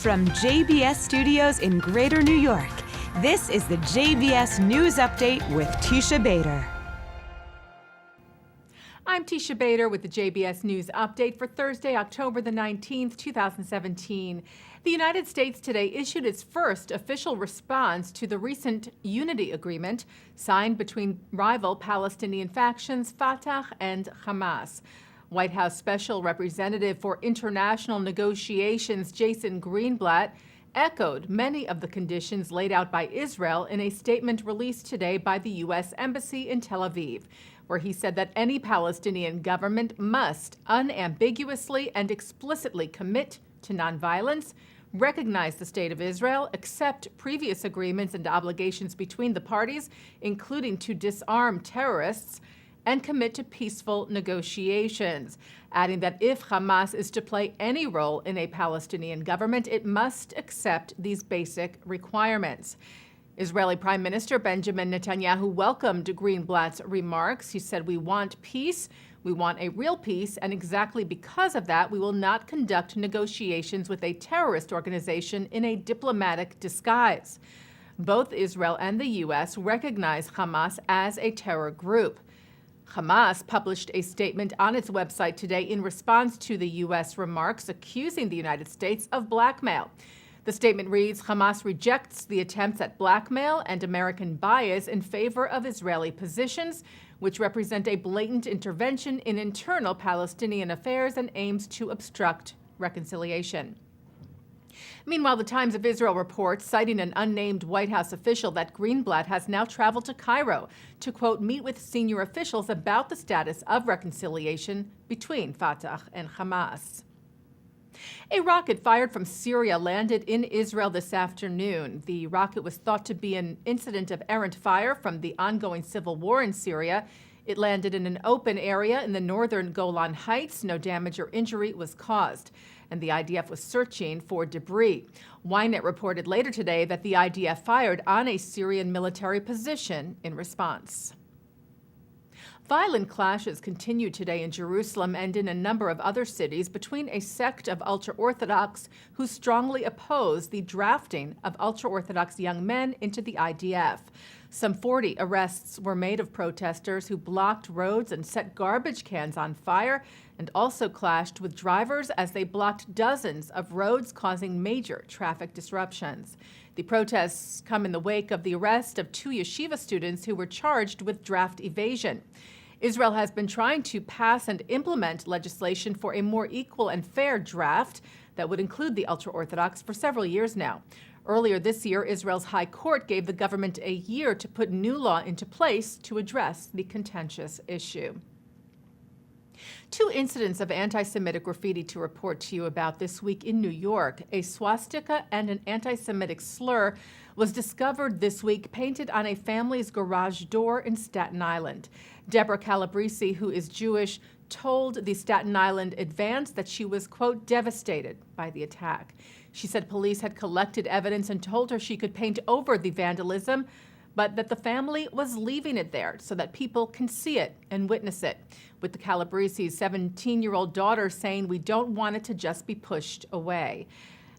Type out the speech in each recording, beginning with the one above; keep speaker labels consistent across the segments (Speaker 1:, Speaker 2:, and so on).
Speaker 1: From JBS Studios in Greater New York, this is the JBS News Update with Teisha Bader.
Speaker 2: I'm Teisha Bader with the JBS News Update for Thursday, October the 19th, 2017. The United States today issued its first official response to the recent unity agreement signed between rival Palestinian factions Fatah and Hamas. White House Special Representative for International Negotiations Jason Greenblatt echoed many of the conditions laid out by Israel in a statement released today by the U.S. Embassy in Tel Aviv, where he said that any Palestinian government must unambiguously and explicitly commit to nonviolence, recognize the State of Israel, accept previous agreements and obligations between the parties, including to disarm terrorists, and commit to peaceful negotiations, adding that if Hamas is to play any role in a Palestinian government, it must accept these basic requirements. Israeli Prime Minister Benjamin Netanyahu welcomed Greenblatt's remarks. He said, "We want peace. We want a real peace, and exactly because of that, we will not conduct negotiations with a terrorist organization in a diplomatic disguise." Both Israel and the U.S. recognize Hamas as a terror group. Hamas published a statement on its website today in response to the U.S. remarks, accusing the United States of blackmail. The statement reads, "Hamas rejects the attempts at blackmail and American bias in favor of Israeli positions, which represent a blatant intervention in internal Palestinian affairs and aims to obstruct reconciliation." Meanwhile, the Times of Israel reports, citing an unnamed White House official, that Greenblatt has now traveled to Cairo to, quote, meet with senior officials about the status of reconciliation between Fatah and Hamas. A rocket fired from Syria landed in Israel this afternoon. The rocket was thought to be an incident of errant fire from the ongoing civil war in Syria. It landed in an open area in the northern Golan Heights. No damage or injury was caused, and the IDF was searching for debris. Ynet reported later today that the IDF fired on a Syrian military position in response. Violent clashes continued today in Jerusalem and in a number of other cities between a sect of ultra-Orthodox who strongly oppose the drafting of ultra-Orthodox young men into the IDF. Some 40 arrests were made of protesters who blocked roads and set garbage cans on fire, and also clashed with drivers as they blocked dozens of roads, causing major traffic disruptions. The protests come in the wake of the arrest of 2 yeshiva students who were charged with draft evasion. Israel has been trying to pass and implement legislation for a more equal and fair draft that would include the ultra-Orthodox for several years now. Earlier this year, Israel's High Court gave the government a year to put new law into place to address the contentious issue. 2 incidents of anti-Semitic graffiti to report to you about this week in New York. A swastika and an anti-Semitic slur was discovered this week painted on a family's garage door in Staten Island. Deborah Calabrese, who is Jewish, told the Staten Island Advance that she was, quote, devastated by the attack. She said police had collected evidence and told her she could paint over the vandalism, but that the family was leaving it there so that people can see it and witness it, with the Calabrese's 17-year-old daughter saying, "We don't want it to just be pushed away."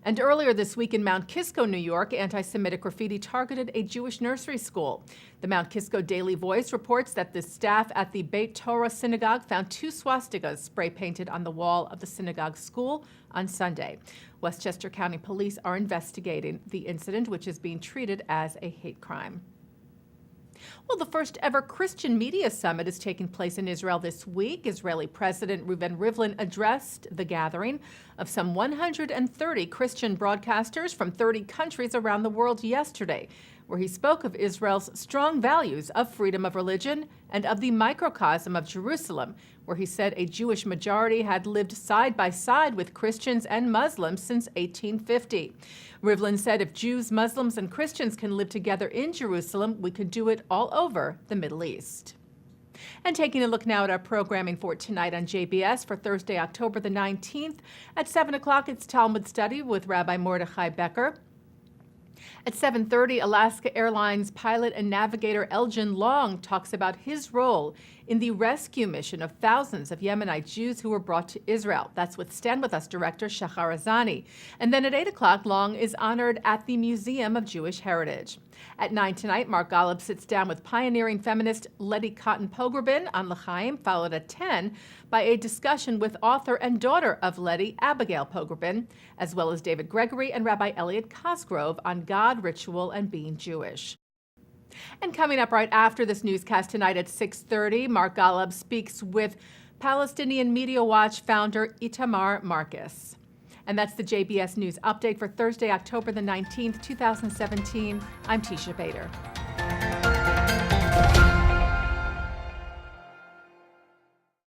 Speaker 2: And earlier this week in Mount Kisco, New York, anti-Semitic graffiti targeted a Jewish nursery school. The Mount Kisco Daily Voice reports that the staff at the Beit Torah synagogue found 2 swastikas spray painted on the wall of the synagogue school on Sunday. Westchester County Police are investigating the incident, which is being treated as a hate crime. Well, the first ever Christian Media Summit is taking place in Israel this week. Israeli President Reuven Rivlin addressed the gathering of some 130 Christian broadcasters from 30 countries around the world yesterday, where he spoke of Israel's strong values of freedom of religion and of the microcosm of Jerusalem, where he said a Jewish majority had lived side by side with Christians and Muslims since 1850. Rivlin said if Jews, Muslims, and Christians can live together in Jerusalem, we could do it all over the Middle East. And taking a look now at our programming for tonight on JBS for Thursday, October the 19th. At 7 o'clock, it's Talmud Study with Rabbi Mordechai Becker. At 7:30, Alaska Airlines pilot and navigator Elgin Long talks about his role in the rescue mission of thousands of Yemenite Jews who were brought to Israel. That's with Stand With Us director Shacharazani. And then at 8 o'clock, Long is honored at the Museum of Jewish Heritage. At 9 tonight, Mark Golub sits down with pioneering feminist Letty Cotton Pogrebin on L'chaim, followed at 10 by a discussion with author and daughter of Letty, Abigail Pogrebin, as well as David Gregory and Rabbi Elliot Cosgrove on God, ritual, and being Jewish. And coming up right after this newscast tonight at 6:30, Mark Golub speaks with Palestinian Media Watch founder Itamar Marcus. And that's the JBS News Update for Thursday, October the 19th, 2017. I'm Teisha Bader.